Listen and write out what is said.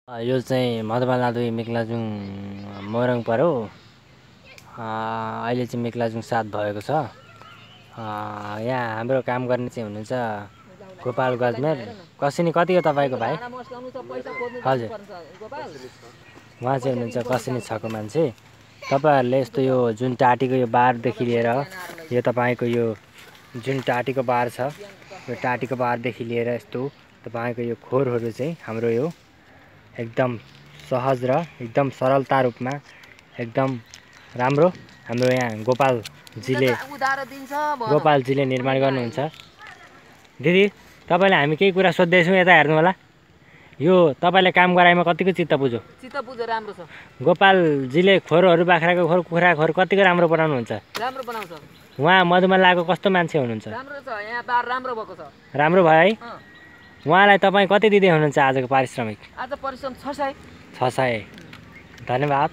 यो चाहिँ मधुबालादुई मेक्लाजुङ मोरङ पर्यो। अहिले चाहिँ मेक्लाजुङ 7 भएको छ। यहाँ हाम्रो काम गर्ने चाहिँ हुनुहुन्छ गोपाल गजमेर। कसिनी कति हो तपाईँको भाइ? हजुर, उहाँ चाहिँ हुनुहुन्छ कसिनी 6 को मान्छे। तपाईँहरूले यस्तो यो जुन टाटीको यो बारदेखि लिएर यो तपाईँको यो जुन टाटीको बार छ, यो टाटीको बारदेखि लिएर यस्तो तपाईँको यो खोरहरू चाहिँ हाम्रो यो एकदम सहज र एकदम सरलता रूपमा एकदम राम्रो हाम्रो यहाँ गोपालजीले निर्माण गर्नुहुन्छ। दिदी, तपाईँले हामी केही कुरा सोध्दैछौँ, यता हेर्नु होला। यो तपाईँले काम गराएमा कतिको चित्त बुझ्यो? चित्त बुझ्यो, राम्रो छ। गोपालजीले खोरहरू, बाख्राको खोर, कुखुरा खोर कतिको राम्रो बनाउनुहुन्छ? राम्रो बनाउँछ। उहाँ मधुमलाको कस्तो मान्छे हुनुहुन्छ? राम्रो छ, यहाँ बार राम्रो भएको छ। राम्रो भयो है। उहाँलाई तपाईँ कति दिँदै हुनुहुन्छ आजको पारिश्रमिक? आज परिश्रम 600। 600। धन्यवाद।